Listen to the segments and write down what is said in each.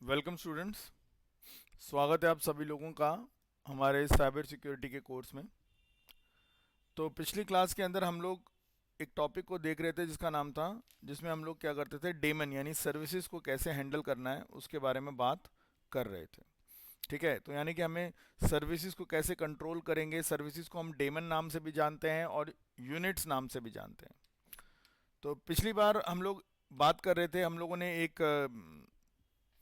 Welcome students. स्वागत है आप सभी लोगों का हमारे साइबर सिक्योरिटी के कोर्स में। तो पिछली क्लास के अंदर हम लोग एक टॉपिक को देख रहे थे जिसका नाम था, जिसमें हम लोग क्या करते थे, डेमन यानी सर्विसेज को कैसे हैंडल करना है उसके बारे में बात कर रहे थे। ठीक है, तो यानी कि हमें सर्विसेज को कैसे कंट्रोल करेंगे। सर्विसेज को हम डेमन नाम से भी जानते हैं और यूनिट्स नाम से भी जानते हैं। तो पिछली बार हम लोग बात कर रहे थे, हम लोगों ने एक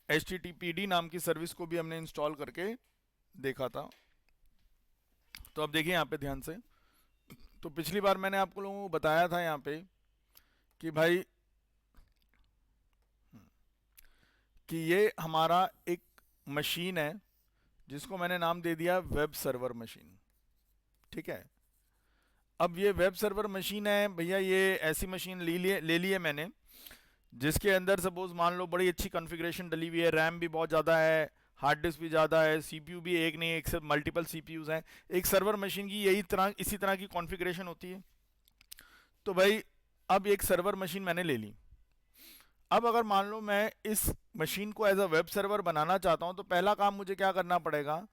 HTTPD नाम की सर्विस को भी हमने इंस्टॉल करके देखा था। तो अब देखिए यहाँ पे ध्यान से। तो पिछली बार मैंने आपको लोगों को बताया था यहाँ पे कि भाई कि ये हमारा एक मशीन है जिसको मैंने नाम दे दिया वेब सर्वर मशीन। ठीक है, अब ये वेब सर्वर मशीन है भैया, ये ऐसी मशीन ले लिए मैंने जिसके अंदर सपोज मान लो बड़ी अच्छी कॉन्फ़िगरेशन डली हुई है, रैम भी बहुत ज़्यादा है, हार्ड डिस्क भी ज़्यादा है, सीपीयू भी एक नहीं एक से मल्टीपल सीपीयूज हैं। एक सर्वर मशीन की इसी तरह की कॉन्फ़िगरेशन होती है। तो भाई अब एक सर्वर मशीन मैंने ले ली। अब अगर मान लो मैं इस मशीन को एज अ वेब सर्वर बनाना चाहता हूँ तो पहला काम मुझे क्या करना पड़ेगा।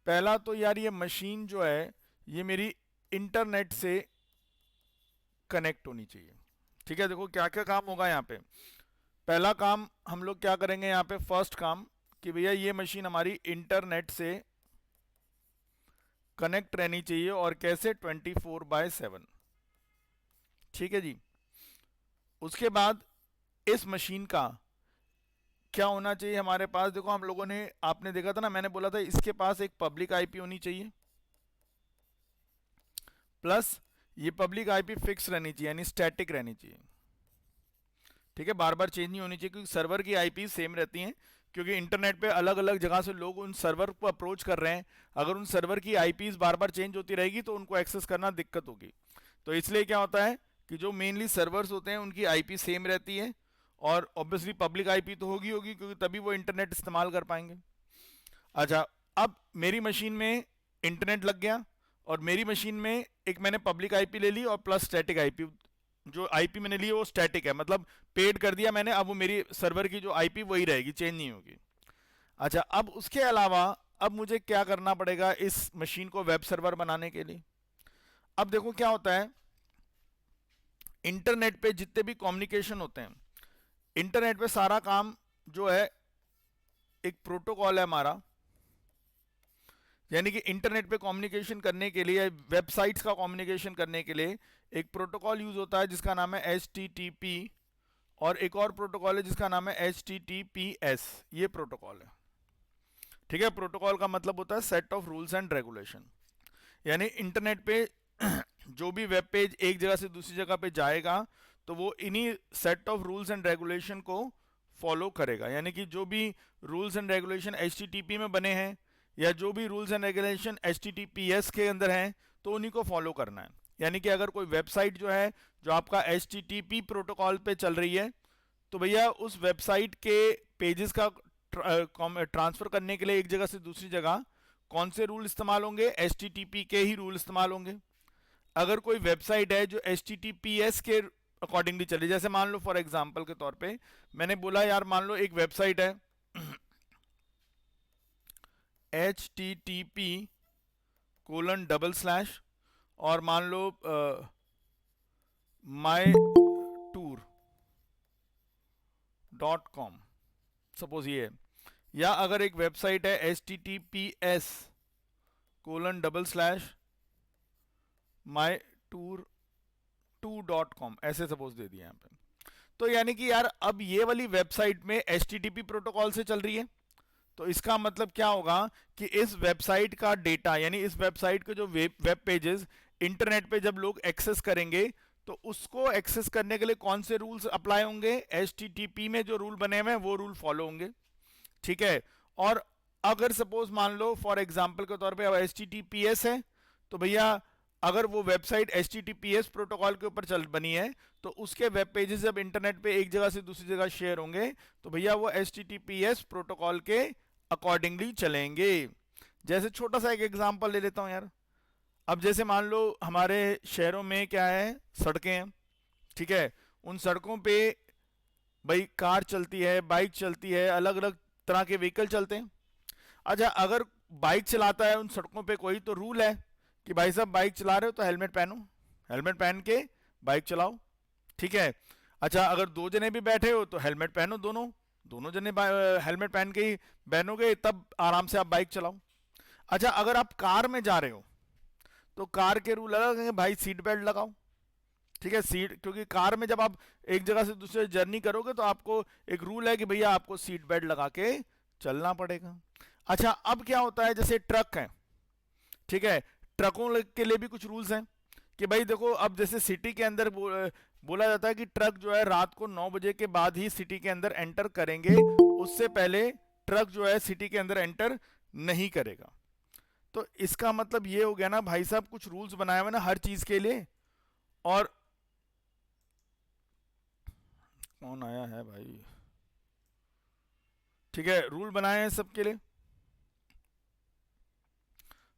पहला तो यार ये मशीन जो है ये मेरी इंटरनेट से कनेक्ट होनी चाहिए। ठीक है, देखो क्या क्या काम होगा यहाँ पे। पहला काम हम लोग क्या करेंगे यहाँ पे, फर्स्ट काम कि भैया ये मशीन हमारी इंटरनेट से कनेक्ट रहनी चाहिए, और कैसे 24/7। ठीक है जी। उसके बाद इस मशीन का क्या होना चाहिए हमारे पास, देखो हम लोगों ने, आपने देखा था ना, मैंने बोला था इसके पास एक पब्लिक आईपी होनी चाहिए, प्लस ये पब्लिक आईपी फिक्स रहनी चाहिए यानी स्टैटिक रहनी चाहिए। ठीक है, बार बार चेंज नहीं होनी चाहिए, क्योंकि सर्वर की आईपी सेम रहती हैं, क्योंकि इंटरनेट पे अलग अलग जगह से लोग उन सर्वर को अप्रोच कर रहे हैं। अगर उन सर्वर की आईपीज बार बार चेंज होती रहेगी तो उनको एक्सेस करना दिक्कत होगी। तो इसलिए क्या होता है कि जो मेनली सर्वर्स होते हैं उनकी आईपी सेम रहती है, और ऑब्वियसली पब्लिक आईपी तो होगी होगी क्योंकि तभी वो इंटरनेट इस्तेमाल कर पाएंगे। अच्छा, अब मेरी मशीन में इंटरनेट लग गया और मेरी मशीन में एक मैंने पब्लिक आईपी ले ली और प्लस स्टैटिक आईपी। जो आईपी मैंने ली है वो स्टैटिक है, मतलब पेड कर दिया मैंने, अब वो मेरी सर्वर की जो आईपी वही रहेगी, चेंज नहीं होगी। अच्छा, अब उसके अलावा अब मुझे क्या करना पड़ेगा इस मशीन को वेब सर्वर बनाने के लिए। अब देखो क्या होता है, इंटरनेट पे जितने भी कम्युनिकेशन होते हैं, इंटरनेट पे सारा काम जो है एक प्रोटोकॉल है हमारा, यानी कि इंटरनेट पे कम्युनिकेशन करने के लिए, वेबसाइट्स का कम्युनिकेशन करने के लिए एक प्रोटोकॉल यूज होता है जिसका नाम है HTTP, और एक और प्रोटोकॉल है जिसका नाम है HTTPS। ये प्रोटोकॉल है। ठीक है, प्रोटोकॉल का मतलब होता है set of rules and regulation, यानी इंटरनेट पे जो भी वेब पेज एक जगह से दूसरी जगह पे जाएगा तो वो इन्हीं set of rules and regulation को फॉलो करेगा। यानी कि जो भी रूल्स एंड रेगुलेशन HTTP में बने हैं या जो भी रूल्स एंड रेगुलेशन HTTPS के अंदर हैं तो उन्हीं को फॉलो करना है। यानी कि अगर कोई वेबसाइट जो है जो आपका HTTP प्रोटोकॉल पे चल रही है तो भैया उस वेबसाइट के पेजेस का ट्रांसफर करने के लिए एक जगह से दूसरी जगह कौन से रूल इस्तेमाल होंगे, HTTP के ही रूल इस्तेमाल होंगे। अगर कोई वेबसाइट है जो HTTPS के अकॉर्डिंगली चले, जैसे मान लो फॉर एग्जांपल के तौर पे मैंने बोला यार मान लो एक वेबसाइट है http:// और मान लो mytour.com सपोज ये है, या अगर एक वेबसाइट है https://mytour2.com ऐसे सपोज दे दिया यहाँ पे। तो यानी कि यार अब ये वाली वेबसाइट में HTTP प्रोटोकॉल से चल रही है, तो इसका मतलब क्या होगा कि इस वेबसाइट का डेटा, यानी इस वेबसाइट के जो वेब पेजेस इंटरनेट पे जब लोग एक्सेस करेंगे तो उसको एक्सेस करने के लिए कौन से रूल्स अप्लाई होंगे, HTTP में जो रूल बने हुए हैं वो रूल फॉलो होंगे। ठीक है, और अगर सपोज मान लो फॉर एग्जांपल के तौर पे अब HTTPS है तो भैया अगर वो वेबसाइट HTTPS प्रोटोकॉल के ऊपर चल बनी है तो उसके वेब पेजेस जब इंटरनेट पे एक जगह से दूसरी जगह शेयर होंगे तो भैया वो HTTPS प्रोटोकॉल के अकॉर्डिंगली चलेंगे। जैसे छोटा सा एक एग्जांपल ले लेता हूं यार। अब जैसे मान लो हमारे शहरों में क्या है, सड़कें हैं। ठीक है, उन सड़कों पे भाई कार चलती है, बाइक चलती है, अलग अलग तरह के व्हीकल चलते हैं। अच्छा, अगर बाइक चलाता है उन सड़कों पे कोई, तो रूल है कि भाई साहब बाइक चला रहे हो तो हेलमेट पहनो, हेलमेट पहन के बाइक चलाओ, ठीक है। अच्छा, अगर दो जने भी बैठे हो तो हेलमेट पहनो, दोनों दोनों जने हेलमेट पहन के ही बहनोगे, तब आराम से आप बाइक चलाओ। अच्छा, अगर आप कार में जा रहे हो तो कार के रूल अलग हैं, भाई सीट बेल्ट लगाओ, ठीक है। सीट, क्योंकि कार में जब आप एक जगह से दूसरे जर्नी करोगे तो आपको एक रूल है कि भैया आपको सीट बेल्ट लगा के चलना पड़ेगा। अच्छा, अब क्या होता है, जैसे ट्रक है, ठीक है, ट्रकों के लिए भी कुछ रूल्स हैं कि भाई देखो, अब जैसे सिटी के अंदर बोला जाता है कि ट्रक जो है रात को 9 बजे के बाद ही सिटी के अंदर एंटर करेंगे, उससे पहले ट्रक जो है सिटी के अंदर एंटर नहीं करेगा। तो इसका मतलब ये हो गया ना भाई साहब, कुछ रूल्स बनाए हुए ना हर चीज के लिए। और कौन आया है भाई, ठीक है, रूल बनाए हैं सबके लिए।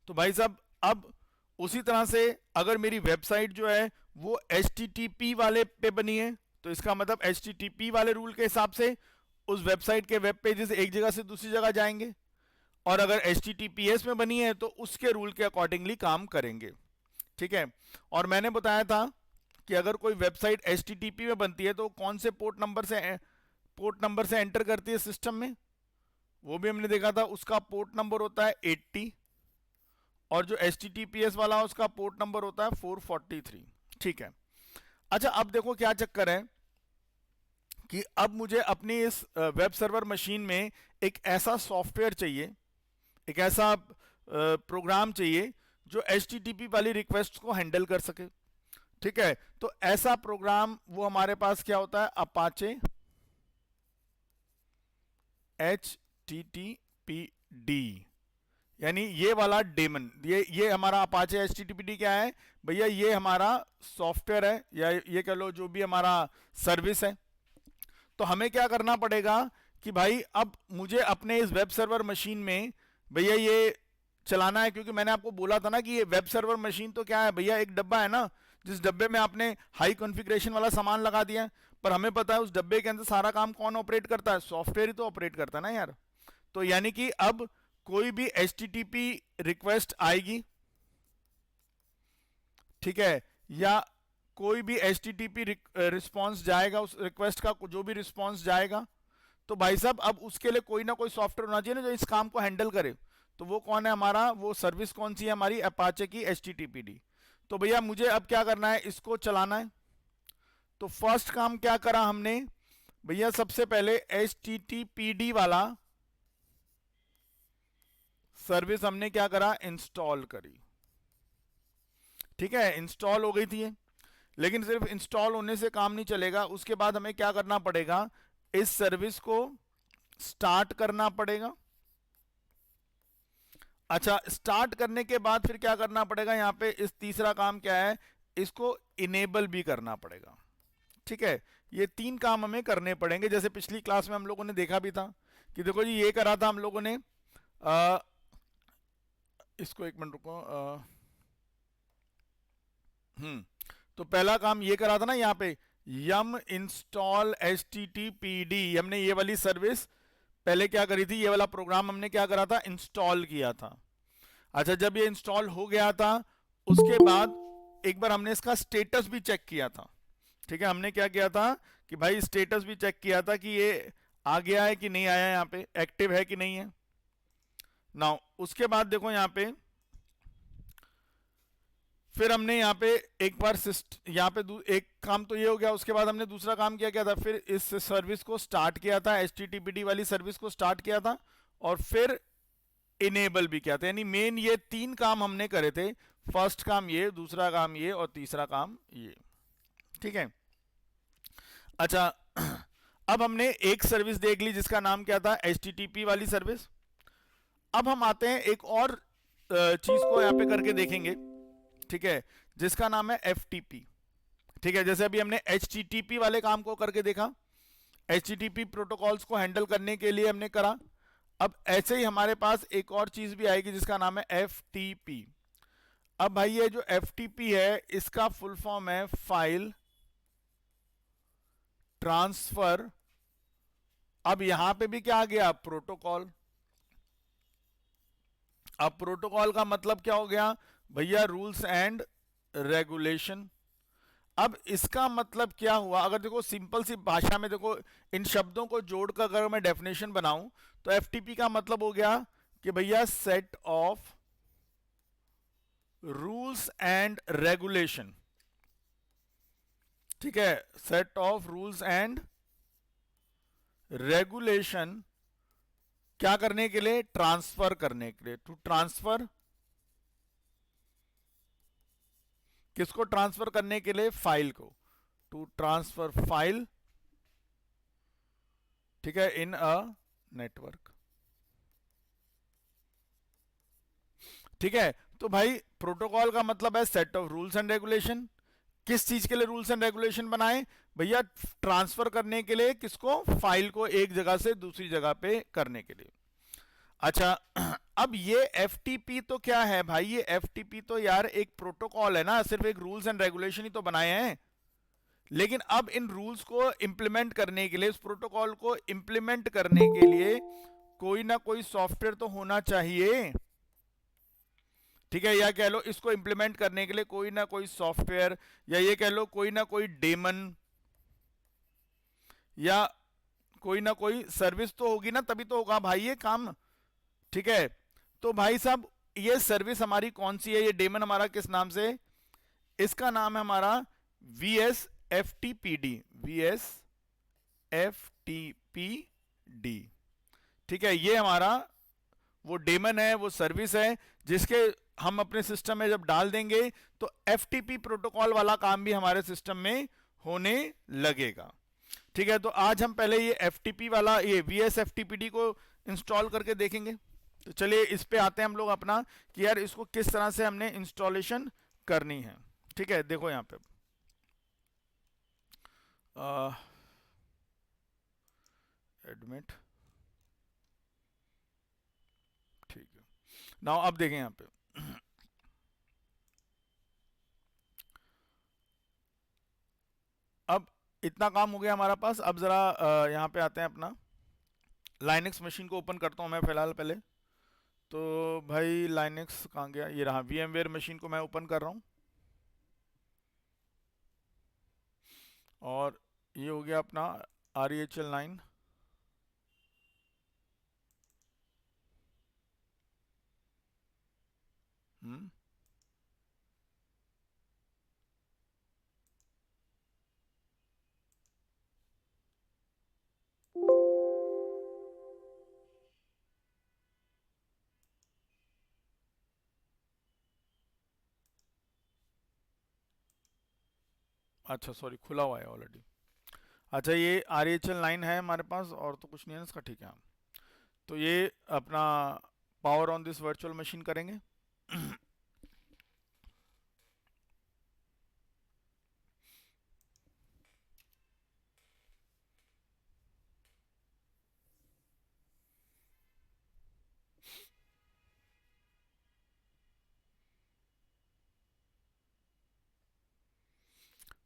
तो भाई साहब, अब उसी तरह से अगर मेरी वेबसाइट जो है वो HTTP वाले पे बनी है, तो इसका मतलब HTTP वाले रूल के हिसाब से उस वेबसाइट के वेब पेजेस एक जगह से दूसरी जगह जाएंगे। और अगर HTTPS में बनी है तो उसके रूल के अकॉर्डिंगली काम करेंगे, ठीक है। और मैंने बताया था कि अगर कोई वेबसाइट HTTP में बनती है तो कौन से पोर्ट नंबर से एंटर करती है सिस्टम में, वो भी हमने देखा था। उसका पोर्ट नंबर होता है 80, और जो HTTPS वाला है उसका पोर्ट नंबर होता है 443, ठीक है। अच्छा, अब देखो क्या चक्कर है कि अब मुझे अपनी इस वेब सर्वर मशीन में एक ऐसा सॉफ्टवेयर चाहिए, एक ऐसा प्रोग्राम चाहिए जो HTTP वाली रिक्वेस्ट को हैंडल कर सके, ठीक है। तो ऐसा प्रोग्राम वो हमारे पास क्या होता है, अपाचे HTTPD, यानी ये वाला डेमन, ये हमारा अपाचे HTTPD क्या है भैया, ये हमारा सॉफ्टवेयर है, या ये कह लो जो भी हमारा सर्विस है। तो हमें क्या करना पड़ेगा कि भाई अब मुझे अपने इस वेब सर्वर मशीन में भैया ये चलाना है, क्योंकि मैंने आपको बोला था ना कि ये वेब सर्वर मशीन तो क्या है भैया, एक डब्बा है ना, जिस डब्बे में आपने हाई कॉन्फ़िगरेशन वाला सामान लगा दिया है, पर हमें पता है उस डब्बे के अंदर सारा काम कौन ऑपरेट करता है, सॉफ्टवेयर ही तो ऑपरेट करता है ना यार। तो यानी कि अब कोई भी HTTP रिक्वेस्ट आएगी, ठीक है, या कोई भी HTTP रिस्पॉन्स जाएगा, उस रिक्वेस्ट का जो भी रिस्पॉन्स जाएगा, तो भाई साहब अब उसके लिए कोई ना कोई सॉफ्टवेयर होना चाहिए ना जो इस काम को हैंडल करे। तो वो कौन है हमारा, वो सर्विस कौन सी है हमारी, अपाचे की HTTPD। तो भैया मुझे अब क्या करना है, इसको चलाना है। तो फर्स्ट काम क्या करा हमने भैया, सबसे पहले HTTPD वाला सर्विस हमने क्या करा, इंस्टॉल करी, ठीक है। इंस्टॉल हो गई थी ये, लेकिन सिर्फ इंस्टॉल होने से काम नहीं चलेगा, उसके बाद हमें क्या करना पड़ेगा, इस सर्विस को स्टार्ट करना पड़ेगा। अच्छा, स्टार्ट करने के बाद फिर क्या करना पड़ेगा, यहां पे इस तीसरा काम क्या है, इसको इनेबल भी करना पड़ेगा, ठीक है। ये 3 काम हमें करने पड़ेंगे, जैसे पिछली क्लास में हम लोगों ने देखा भी था कि देखो जी ये करा था हम लोगों ने, इसको एक मिनट रुको, तो पहला काम ये करा था ना यहाँ पे, यम इंस्टॉल HTTPD, हमने ये वाली सर्विस पहले क्या करी थी, ये वाला प्रोग्राम हमने क्या करा था, इंस्टॉल किया था। अच्छा, जब ये इंस्टॉल हो गया था उसके बाद एक बार हमने इसका स्टेटस भी चेक किया था, ठीक है। हमने क्या किया था कि भाई स्टेटस भी चेक किया था कि ये आ गया है कि नहीं आया, यहाँ पे एक्टिव है कि नहीं है। नाउ उसके बाद देखो यहाँ पे फिर हमने यहाँ पे एक बार यहाँ पे एक काम तो ये हो गया, उसके बाद हमने दूसरा काम क्या था, फिर इस सर्विस को स्टार्ट किया था, HTTPD वाली सर्विस को स्टार्ट किया था, और फिर इनेबल भी किया था। यानी मेन ये 3 काम हमने करे थे, फर्स्ट काम ये, दूसरा काम ये, और तीसरा काम ये, ठीक है। अच्छा, अब हमने एक सर्विस देख ली जिसका नाम क्या था, HTTP वाली सर्विस। अब हम आते हैं एक और चीज को यहाँ पे करके देखेंगे, ठीक है, जिसका नाम है FTP, ठीक है। जैसे अभी हमने HTTP वाले काम को करके देखा, HTTP प्रोटोकॉल्स को हैंडल करने के लिए हमने करा, अब ऐसे ही हमारे पास एक और चीज भी आएगी जिसका नाम है FTP। अब भाई ये जो FTP है इसका फुल फॉर्म है फाइल ट्रांसफर अब यहां पे भी क्या आ गया, प्रोटोकॉल। अब प्रोटोकॉल का मतलब क्या हो गया भैया, रूल्स एंड रेगुलेशन। अब इसका मतलब क्या हुआ, अगर देखो सिंपल सी भाषा में देखो, इन शब्दों को जोड़कर अगर मैं डेफिनेशन बनाऊं, तो एफटीपी का मतलब हो गया कि भैया set of rules and regulation. ठीक है, set of rules and regulation क्या करने के लिए, ट्रांसफर करने के लिए, टू ट्रांसफर, किसको ट्रांसफर करने के लिए, फाइल को, टू ट्रांसफर फाइल, ठीक है, इन अ नेटवर्क। ठीक है, तो भाई प्रोटोकॉल का मतलब है set of rules and regulation. किस चीज के लिए रूल्स एंड रेगुलेशन बनाए भैया, ट्रांसफर करने के लिए, किसको, फाइल को एक जगह से दूसरी जगह पे करने के लिए। अच्छा, अब ये एफटीपी तो क्या है भाई, ये एफटीपी तो यार एक प्रोटोकॉल है ना, सिर्फ एक रूल्स एंड रेगुलेशन ही तो बनाए हैं। लेकिन अब इन रूल्स को इंप्लीमेंट करने के लिए, इस प्रोटोकॉल को इंप्लीमेंट करने के लिए कोई ना कोई सॉफ्टवेयर तो होना चाहिए। ठीक है, या कह लो इसको इंप्लीमेंट करने के लिए कोई ना कोई सॉफ्टवेयर, या ये कह लो कोई ना कोई डेमन, या कोई ना कोई सर्विस तो होगी ना, तभी तो होगा भाई ये काम। ठीक है, तो भाई साहब ये सर्विस हमारी कौन सी है, ये डेमन हमारा किस नाम से, इसका नाम है हमारा V S F T P D, V S F T P D. ठीक है, ये हमारा वो डेमन है, वो सर्विस है, जिसके हम अपने सिस्टम में जब डाल देंगे तो एफटीपी प्रोटोकॉल वाला काम भी हमारे सिस्टम में होने लगेगा। ठीक है, तो आज हम पहले ये एफटीपी वाला, ये V S F T P D को इंस्टॉल करके देखेंगे। तो चलिए इस पे आते हैं हम लोग अपना, कि यार इसको किस तरह से हमने इंस्टॉलेशन करनी है। ठीक है, देखो यहाँ पे एडमिट, ठीक है, नाउ अब देखें यहाँ पे। अब इतना काम हो गया हमारा पास, अब जरा यहाँ पे आते हैं, अपना लाइनक्स मशीन को ओपन करता हूँ मैं फिलहाल पहले। तो भाई लाइनक्स कहाँ गया, ये रहा, VMware मशीन को मैं ओपन कर रहा हूँ। और ये हो गया अपना REHL 9। हम्म, अच्छा सॉरी, खुला हुआ है ऑलरेडी। अच्छा, ये REHL 9 है हमारे पास, और तो कुछ नहीं है इसका। ठीक है, तो ये अपना power on this virtual machine करेंगे।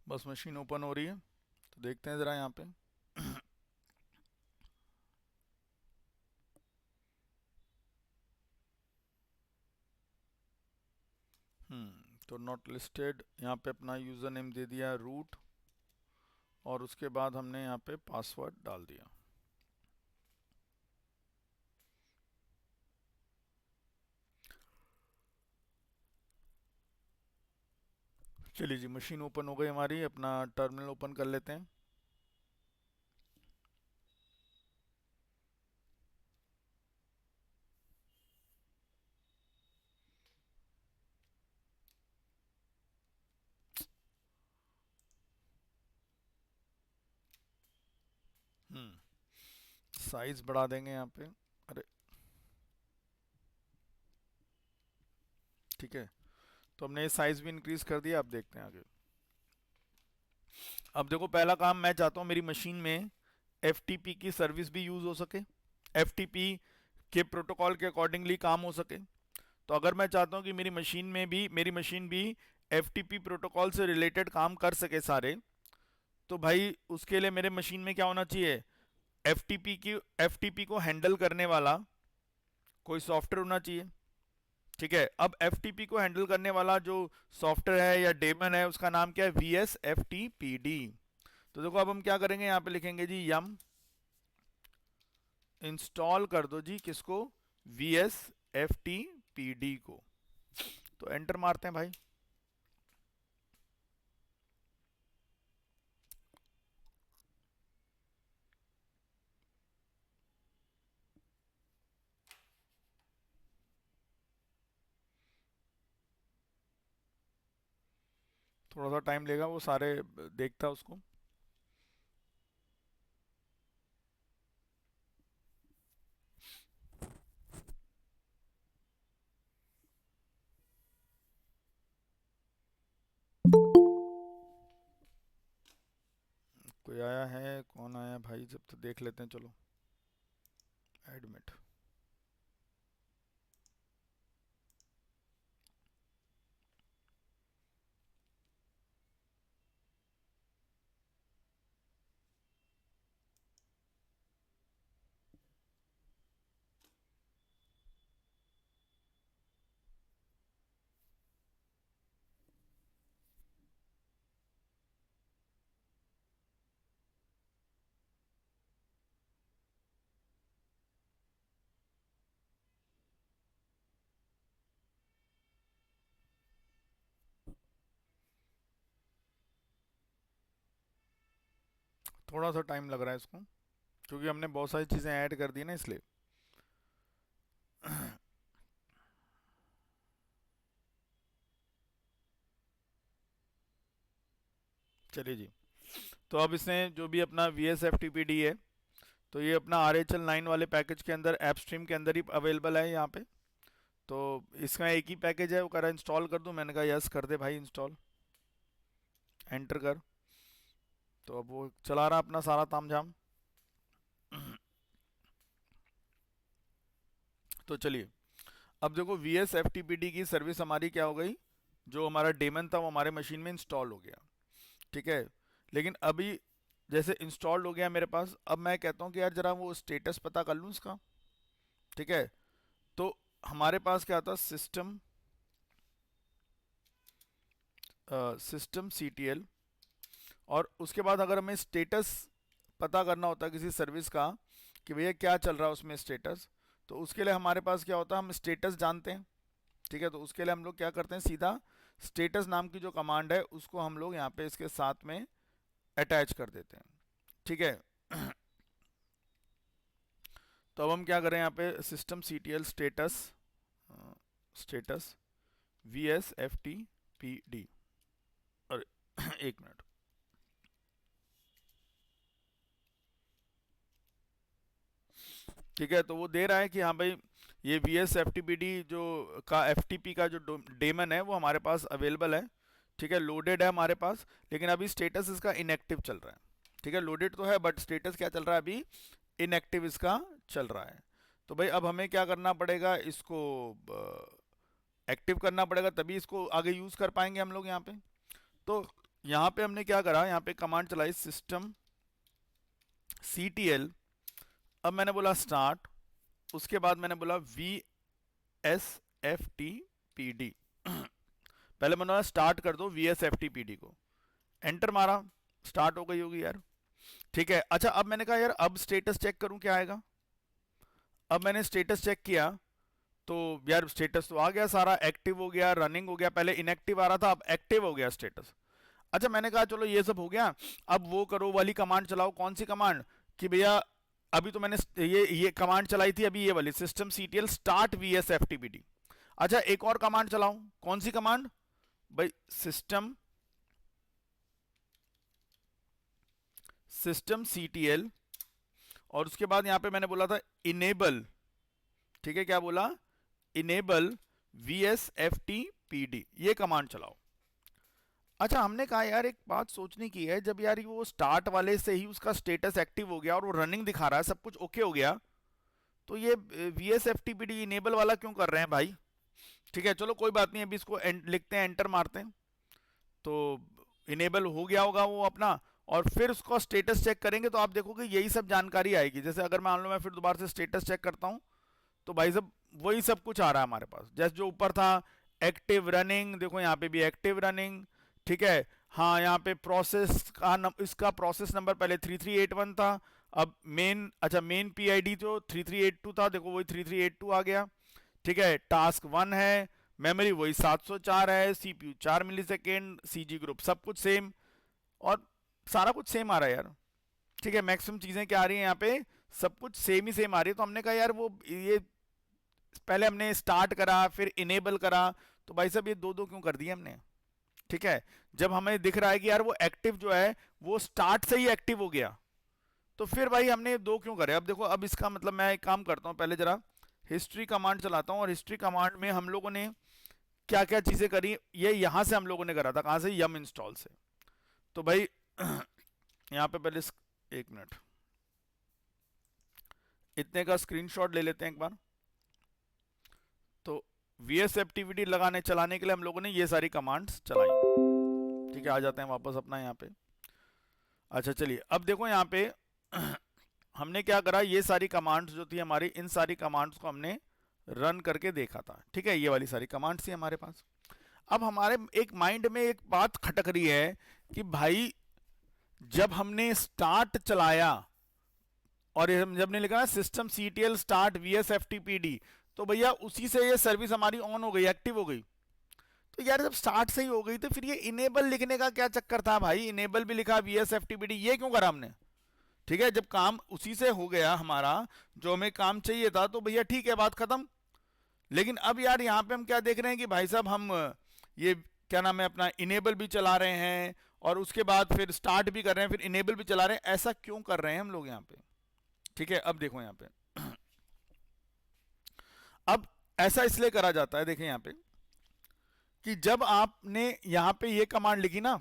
बस मशीन ओपन हो रही है, तो देखते हैं ज़रा यहाँ पे। तो नॉट लिस्टेड, यहाँ पे अपना यूज़र नेम दे दिया रूट, और उसके बाद हमने यहाँ पे पासवर्ड डाल दिया। चलिए जी, मशीन ओपन हो गई हमारी, अपना टर्मिनल ओपन कर लेते हैं। साइज बढ़ा देंगे यहाँ पे, अरे ठीक है, तो हमने साइज भी इंक्रीज कर दिया। अब देखते हैं आगे। अब देखो, पहला काम मैं चाहता हूँ मेरी मशीन में FTP की सर्विस भी यूज हो सके, FTP के प्रोटोकॉल के अकॉर्डिंगली काम हो सके। तो अगर मैं चाहता हूँ कि मेरी मशीन भी FTP प्रोटोकॉल से रिलेटेड काम कर सके सारे, तो भाई उसके लिए मेरे मशीन में क्या होना चाहिए, एफटीपी को हैंडल करने वाला कोई सॉफ्टवेयर होना चाहिए। ठीक है, अब एफटीपी को हैंडल करने वाला जो सॉफ्टवेयर है या डेमन है उसका नाम क्या है, VSFTPD। तो देखो अब हम क्या करेंगे, यहाँ पे लिखेंगे जी यम इंस्टॉल कर दो जी किसको, VSFTPD को। तो एंटर मारते हैं भाई। थोड़ा सा टाइम लेगा, वो सारे देखता उसको। कोई आया है, कौन आया भाई, जब तो देख लेते हैं, चलो एडमिट। थोड़ा सा टाइम लग रहा है इसको, क्योंकि हमने बहुत सारी चीज़ें ऐड कर दी ना, इसलिए। चलिए जी, तो अब इसने जो भी अपना VSFTPD है, तो ये अपना RHL9 वाले पैकेज के अंदर, ऐप स्ट्रीम के अंदर ही अवेलेबल है यहाँ पे। तो इसका एक ही पैकेज है, वो कह रहा है इंस्टॉल कर दूँ, मैंने कहा यस कर दे भाई इंस्टॉल, एंटर कर। तो अब वो चला रहा अपना सारा तामझाम। तो चलिए, अब देखो VSFTPD की सर्विस हमारी क्या हो गई, जो हमारा डेमन था वो हमारे मशीन में इंस्टॉल हो गया। ठीक है, लेकिन अभी जैसे इंस्टॉल्ड हो गया मेरे पास, अब मैं कहता हूँ कि यार जरा वो स्टेटस पता कर लूँ इसका। ठीक है, तो हमारे पास क्या था, सिस्टम CTL, और उसके बाद अगर हमें स्टेटस पता करना होता है किसी सर्विस का कि भैया क्या चल रहा है उसमें स्टेटस, तो उसके लिए हमारे पास क्या होता है, हम स्टेटस जानते हैं। ठीक है, तो उसके लिए हम लोग क्या करते हैं, सीधा स्टेटस नाम की जो कमांड है उसको हम लोग यहाँ पे इसके साथ में अटैच कर देते हैं। ठीक है, तो अब हम क्या करें, यहाँ पे सिस्टम CTL स्टेटस VSFTPD। अरे एक मिनट, ठीक है, तो वो दे रहा है कि हाँ भाई ये VSFTPD जो का FTP का जो डेमन है वो हमारे पास अवेलेबल है। ठीक है, लोडेड है हमारे पास, लेकिन अभी स्टेटस इसका इनएक्टिव चल रहा है। ठीक है, लोडेड तो है बट स्टेटस क्या चल रहा है, अभी इनएक्टिव इसका चल रहा है। तो भाई अब हमें क्या करना पड़ेगा, इसको एक्टिव करना पड़ेगा, तभी इसको आगे यूज़ कर पाएंगे हम लोग यहाँ पे। तो यहाँ पे हमने क्या करा, यहाँ पे कमांड चलाई सिस्टम CTL, अब मैंने बोला स्टार्ट, उसके बाद मैंने बोला VSFTPD। पहले मैंने बोला स्टार्ट कर दो VSFTPD को, एंटर मारा, स्टार्ट हो गई होगी यार। ठीक है, अच्छा अब मैंने कहा यार अब स्टेटस चेक करूं क्या आएगा। अब मैंने स्टेटस चेक किया, तो यार स्टेटस तो आ गया, सारा एक्टिव हो गया, रनिंग हो गया, पहले इनएक्टिव आ रहा था अब एक्टिव हो गया स्टेटस। अच्छा मैंने कहा चलो ये सब हो गया, अब वो करो वाली कमांड चलाओ। कौन सी कमांड, कि भैया अभी तो मैंने ये कमांड चलाई थी अभी, ये वाली सिस्टम CTL स्टार्ट VSFTPD। अच्छा एक और कमांड चलाऊं, कौन सी कमांड भाई, सिस्टम CTL, और उसके बाद यहां पे मैंने बोला था इनेबल। ठीक है, क्या बोला, इनेबल VSFTPD, ये कमांड चलाओ। अच्छा हमने कहा यार एक बात सोचने की है, जब यार वो स्टार्ट वाले से ही उसका स्टेटस एक्टिव हो गया और वो रनिंग दिखा रहा है, सब कुछ ओके हो गया, तो ये VSFTPD इनेबल वाला क्यों कर रहे हैं भाई। ठीक है, चलो कोई बात नहीं, अभी इसको लिखते हैं, एंटर मारते हैं। तो इनेबल हो गया होगा वो अपना, और फिर उसका स्टेटस चेक करेंगे तो आप देखोगे यही सब जानकारी आएगी। जैसे अगर मान लो मैं फिर दोबारा से स्टेटस चेक करता हूँ तो भाई साहब वही सब कुछ आ रहा है हमारे पास, जैसे जो ऊपर था एक्टिव रनिंग, देखो यहाँ पे भी एक्टिव रनिंग, ठीक है। हाँ, यहाँ पे प्रोसेस का इसका प्रोसेस नंबर पहले 3381 था, अब मेन, अच्छा मेन पीआईडी जो 3382 था, देखो वही 3382 आ गया, ठीक है। टास्क 1 है, मेमोरी वही 704 है, सीपीयू 4 मिलीसेकेंड, सीजी ग्रुप सब कुछ सेम, और सारा कुछ सेम आ रहा है यार, ठीक है। मैक्सिमम चीजें क्या आ रही हैं यहाँ पे, सब कुछ सेम ही सेम आ रही है। तो हमने कहा यार वो ये पहले हमने स्टार्ट करा फिर इनेबल करा, तो भाई साहब ये दो दो क्यों कर दिए हमने, ठीक है। जब हमें दिख रहा है कि यार वो एक्टिव जो है वो स्टार्ट से ही एक्टिव हो गया, तो फिर भाई हमने दो क्यों करे। अब देखो, अब इसका मतलब मैं एक काम करता हूँ, पहले जरा हिस्ट्री कमांड चलाता हूँ, और हिस्ट्री कमांड में हम लोगों ने क्या क्या चीजें करी, ये यहां से हम लोगों ने करा था, कहां से, यम इंस्टॉल से। तो भाई यहाँ पे पहले एक मिनट, इतने का स्क्रीनशॉट ले लेते हैं एक बार। तो वीएस एक्टिविटी लगाने चलाने के लिए हम लोगों ने ये सारी कमांड्स चलाई, ठीक है। आ जाते हैं वापस अपना यहाँ पे। अच्छा चलिए, अब देखो यहाँ पे हमने क्या करा, ये सारी कमांड्स जो थी हमारी, इन सारी कमांड्स को हमने रन करके देखा था, ठीक है। ये वाली सारी कमांड्स थी हमारे पास। अब हमारे एक माइंड में एक बात खटक रही है कि भाई जब हमने स्टार्ट चलाया और जब हमने लिखा ना system CTL start VS FTPD, तो भैया उसी से ये सर्विस हमारी ऑन हो गई, एक्टिव हो गई। तो यार जब स्टार्ट से ही हो गई तो फिर ये इनेबल लिखने का क्या चक्कर था भाई, इनेबल भी लिखा वीएस एफटीपीडी, ये क्यों करा हमने, ठीक है। जब काम उसी से हो गया हमारा, जो हमें काम चाहिए था, तो भैया ठीक है, बात खत्म। लेकिन अब यार यहाँ पे हम क्या देख रहे हैं कि भाई साहब हम ये क्या नाम है अपना इनेबल भी चला रहे हैं, और उसके बाद फिर स्टार्ट भी कर रहे हैं, फिर इनेबल भी चला रहे हैं, ऐसा क्यों कर रहे हैं हम लोग यहाँ पे, ठीक है। अब देखो यहाँ पे अब ऐसा इसलिए करा जाता है, देखें यहाँ पे कि जब आपने यहाँ पे ये कमांड लिखी ना,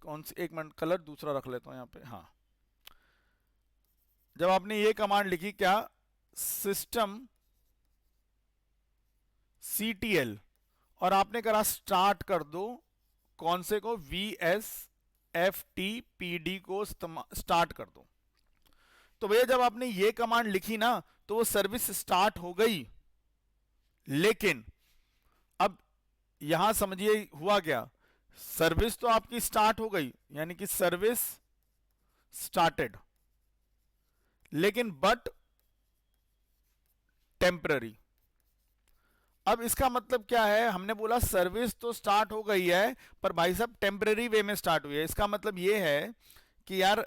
कौन सी, एक मिनट कलर दूसरा रख लेता हूँ यहाँ पे, हाँ। जब आपने ये कमांड लिखी क्या, सिस्टम सीटीएल, और आपने करा स्टार्ट कर दो कौन से को, V S F T P D को स्टार्ट कर दो, तो भैया जब आपने ये कमांड लिखी ना तो वो सर्विस स्टार्ट हो गई। लेकिन अब यहां समझिए हुआ क्या, सर्विस तो आपकी स्टार्ट हो गई, यानी कि सर्विस स्टार्टेड, लेकिन बट टेम्पररी। अब इसका मतलब क्या है, हमने बोला सर्विस तो स्टार्ट हो गई है पर भाई साहब टेम्पररी वे में स्टार्ट हुई है। इसका मतलब ये है कि यार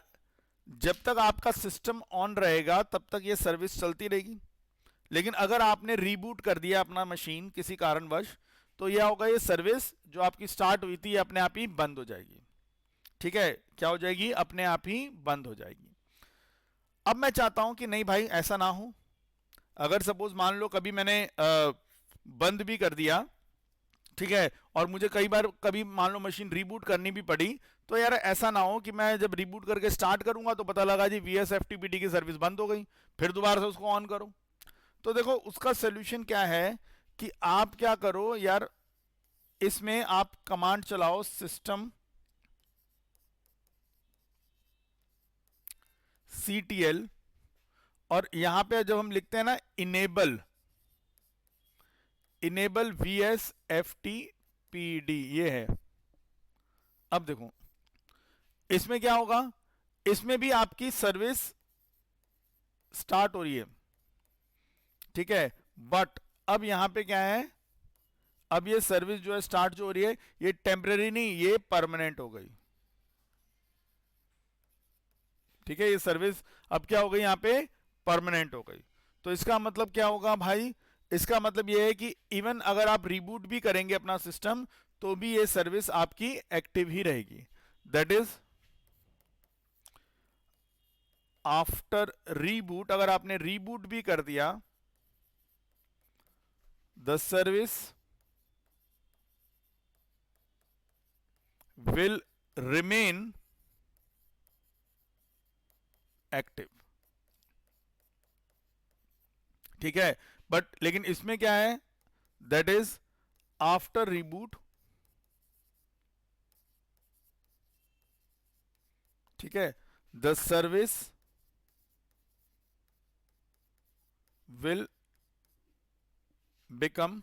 जब तक आपका सिस्टम ऑन रहेगा तब तक ये सर्विस चलती रहेगी, लेकिन अगर आपने रीबूट कर दिया अपना मशीन किसी कारणवश, तो यह होगा, ये सर्विस जो आपकी स्टार्ट हुई थी अपने आप ही बंद हो जाएगी, ठीक है। क्या हो जाएगी, अपने आप ही बंद हो जाएगी। अब मैं चाहता हूं कि नहीं भाई ऐसा ना हो, अगर सपोज मान लो कभी मैंने बंद भी कर दिया, ठीक है, और मुझे कई बार कभी मान लो मशीन रीबूट करनी भी पड़ी, तो यार ऐसा ना हो कि मैं जब रीबूट करके स्टार्ट करूंगा तो पता लगा जी वीएस एफटीपीडी की सर्विस बंद हो गई, फिर दोबारा से उसको ऑन करो। तो देखो उसका सोल्यूशन क्या है कि आप क्या करो यार, इसमें आप कमांड चलाओ सिस्टम सीटीएल, और यहां पे जब हम लिखते हैं ना इनेबल, इनेबल वीएस एफटीपीडी, ये है। अब देखो इसमें क्या होगा, इसमें भी आपकी सर्विस स्टार्ट हो रही है, ठीक है। बट अब यहां पे क्या है, अब ये सर्विस जो है स्टार्ट जो हो रही है ये टेम्पररी नहीं, ये परमानेंट हो गई, ठीक है। ये सर्विस अब क्या हो गई, यहां पे परमानेंट हो गई। तो इसका मतलब क्या होगा भाई, इसका मतलब ये है कि इवन अगर आप रिबूट भी करेंगे अपना सिस्टम तो भी ये सर्विस आपकी एक्टिव ही रहेगी। दैट इज आफ्टर रीबूट, अगर आपने रीबूट भी कर दिया, the service will remain active, ठीक है। बट लेकिन इसमें क्या है, दैट इज आफ्टर रीबूट, ठीक है, the service will become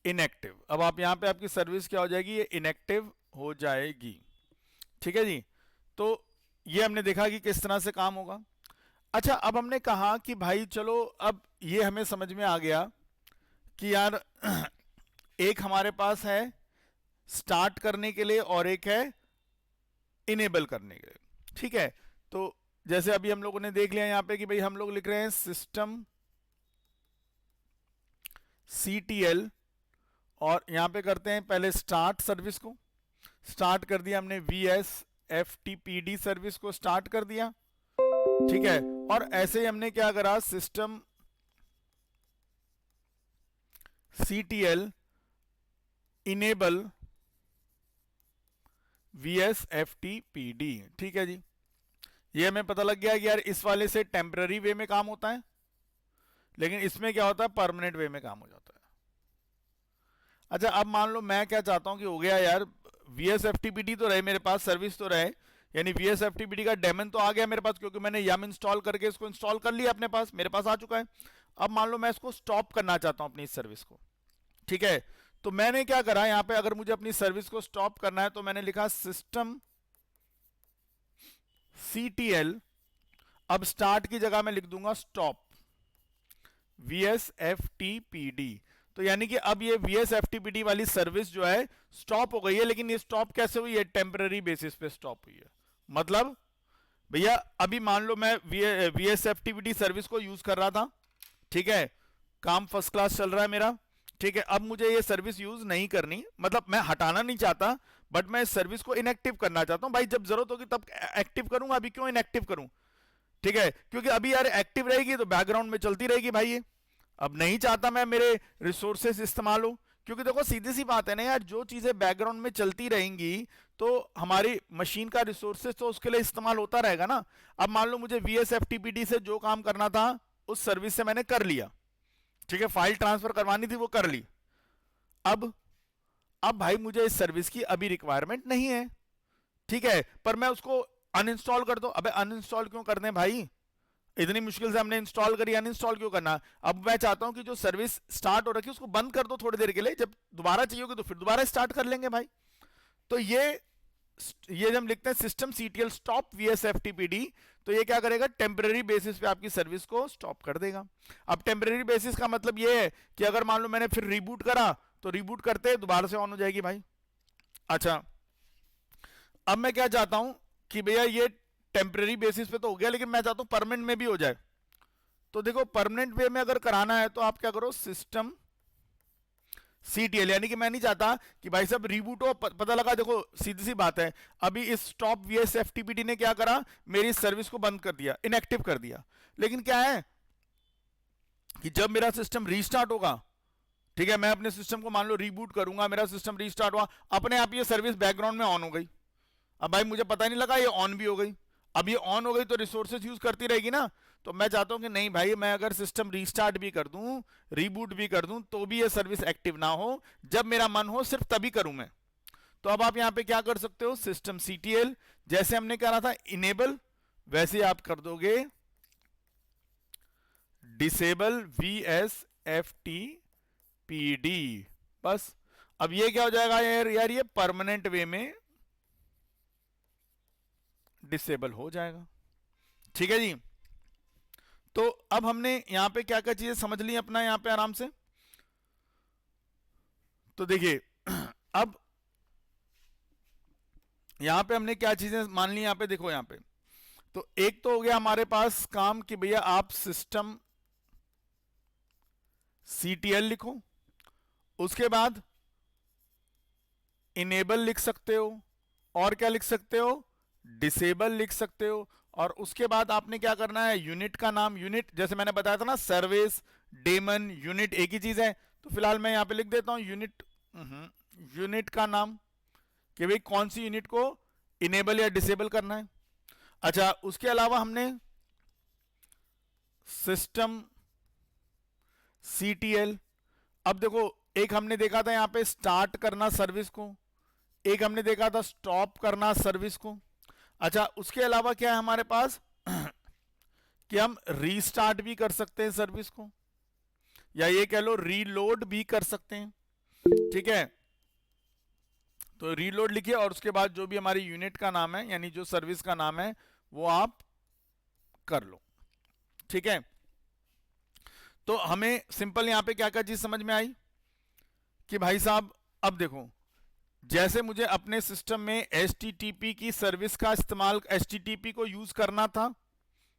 inactive. अब आप यहां पे आपकी सर्विस क्या हो जाएगी, ये इनएक्टिव हो जाएगी। ठीक है जी, तो ये हमने देखा कि किस तरह से काम होगा। अच्छा, अब हमने कहा कि भाई चलो, अब ये हमें समझ में आ गया कि यार एक हमारे पास है स्टार्ट करने के लिए और एक है इनेबल करने के लिए। ठीक है, तो जैसे अभी हम लोगों ने देख लिया यहां पे कि भाई हम लोग लिख रहे हैं सिस्टम CTL, और यहां पे करते हैं पहले स्टार्ट सर्विस को। स्टार्ट कर दिया हमने, VSFTPD सर्विस को स्टार्ट कर दिया। ठीक है, और ऐसे ही हमने क्या करा, सिस्टम CTL इनेबल VSFTPD। ठीक है जी, ये हमें पता लग गया कि यार इस वाले से टेम्पररी वे में काम होता है, लेकिन इसमें क्या होता है, परमानेंट वे में काम हो जाता है। अच्छा, अब मान लो मैं क्या चाहता हूं कि हो गया यार, VSFTPD तो रहे मेरे पास, सर्विस तो रहे, यानी VSFTPD का डेमन तो आ गया मेरे पास, क्योंकि मैंने यम इंस्टॉल करके इसको इंस्टॉल कर लिया अपने पास, मेरे पास आ चुका है। अब मान लो मैं इसको स्टॉप करना चाहता हूं अपनी इस सर्विस को। ठीक है, तो मैंने क्या करा यहां पे, अगर मुझे अपनी सर्विस को स्टॉप करना है तो मैंने लिखा सिस्टम CTL, अब स्टार्ट की जगह मैं लिख दूंगा स्टॉप VSFTPD। तो यानी कि अब ये VSFTPD वाली सर्विस जो है स्टॉप हो गई है, लेकिन ये स्टॉप कैसे हुई है, टेम्पररी बेसिस पे स्टॉप हुई है। मतलब भैया अभी मान लो मैं VSFTPD सर्विस को यूज कर रहा था, ठीक है, काम फर्स्ट क्लास चल रहा है मेरा। ठीक है, अब मुझे ये सर्विस यूज नहीं करनी, मतलब मैं हटाना नहीं चाहता, बट मैं इस सर्विस को इनएक्टिव करना चाहता हूं। भाई जब जरूरत होगी तब एक्टिव करूंगा, अभी क्यों इनएक्टिव करूं। ठीक है, क्योंकि अभी यार एक्टिव रहेगी तो बैकग्राउंड में चलती रहेगी भाई ये। अब नहीं चाहता मैं मेरे रिसोर्सेस इस्तेमाल हो, क्योंकि देखो सीधी सी बात है ना यार, जो चीजें बैकग्राउंड में चलती रहेंगी तो हमारी मशीन का रिसोर्सेस तो उसके लिए इस्तेमाल होता रहेगा ना। अब मान लो मुझे VSFTPD से जो काम करना था उस सर्विस से मैंने कर लिया, ठीक है, फाइल ट्रांसफर करवानी थी वो कर ली। अब भाई मुझे इस सर्विस की अभी रिक्वायरमेंट नहीं है, ठीक है, पर मैं उसको अनइंस्टॉल कर दो। अबे अनइंस्टॉल क्यों कर दें भाई, इतनी मुश्किल से हमने इंस्टॉल करी, अनइंस्टॉल क्यों करना। अब मैं चाहता हूं कि जो सर्विस स्टार्ट हो रखी है उसको बंद कर दो थोड़ी देर के लिए, जब दोबारा चाहिए होगी तो फिर दोबारा स्टार्ट कर लेंगे भाई। तो ये जब हम लिखते हैं सिस्टम CTL स्टॉप VSFTPD, तो ये क्या करेगा, टेम्पररी बेसिस पे आपकी सर्विस को स्टॉप कर देगा। अब टेम्पररी बेसिस का मतलब ये है कि अगर मान लो मैंने फिर रिबूट करा तो रिबूट करते दोबारा से ऑन हो जाएगी भाई। अच्छा, अब मैं क्या चाहता हूं कि भैया ये टेम्पररी बेसिस पे तो हो गया, लेकिन मैं चाहता हूं परमानेंट में भी हो जाए। तो देखो परमानेंट वे में अगर कराना है तो आप क्या करो, सिस्टम CTL, यानी कि मैं नहीं चाहता कि भाई साहब रिबूट हो, पता लगा, देखो सीधी सी बात है, अभी इस स्टॉप VSFTPD ने क्या करा, मेरी सर्विस को बंद कर दिया, इनएक्टिव कर दिया। लेकिन क्या है कि जब मेरा सिस्टम रीस्टार्ट होगा, ठीक है, मैं अपने सिस्टम को मान लो रिबूट करूंगा, मेरा सिस्टम रीस्टार्ट हुआ, अपने आप ये सर्विस बैकग्राउंड में ऑन हो गई। अब भाई मुझे पता ही नहीं लगा ये ऑन भी हो गई। अब ये ऑन हो गई तो रिसोर्सेज यूज करती रहेगी ना। तो मैं चाहता हूं कि नहीं भाई, मैं अगर सिस्टम रीस्टार्ट भी कर दूं, रीबूट भी कर दूं, तो भी ये सर्विस एक्टिव ना हो, जब मेरा मन हो सिर्फ तभी करूं मैं। तो अब आप यहां पे क्या कर सकते हो, सिस्टम CTL, जैसे हमने कहा था इनेबल, वैसे आप कर दोगे डिसेबल VSFTPD। बस अब ये क्या हो जाएगा यार ये परमानेंट वे में डिसेबल हो जाएगा। ठीक है जी, तो अब हमने यहां पे क्या क्या चीजें समझ ली अपना यहां पे आराम से। तो देखिए अब यहां पे हमने क्या चीजें मान ली, यहां पे देखो, यहां पे तो एक तो हो गया हमारे पास काम कि भैया आप सिस्टम CTL लिखो, उसके बाद इनेबल लिख सकते हो, और क्या लिख सकते हो, डिसेबल लिख सकते हो, और उसके बाद आपने क्या करना है, यूनिट का नाम, यूनिट जैसे मैंने बताया था ना, सर्विस डेमन यूनिट एक ही चीज है, तो फिलहाल मैं यहां पे लिख देता हूं यूनिट, यूनिट का नाम, कि भाई कौन सी यूनिट को इनेबल या डिसेबल करना है। अच्छा, उसके अलावा हमने सिस्टम CTL, अब देखो एक हमने देखा था यहां पे स्टार्ट करना सर्विस को, एक हमने देखा था स्टॉप करना सर्विस को। अच्छा, उसके अलावा क्या है हमारे पास कि हम रीस्टार्ट भी कर सकते हैं सर्विस को, या ये कह लो रीलोड भी कर सकते हैं। ठीक है, तो रीलोड लिखिए और उसके बाद जो भी हमारी यूनिट का नाम है यानी जो सर्विस का नाम है वो आप कर लो। ठीक है, तो हमें सिंपल यहां पे क्या क्या चीज समझ में आई कि भाई साहब अब देखो, जैसे मुझे अपने सिस्टम में HTTP की सर्विस का इस्तेमाल, HTTP को यूज करना था,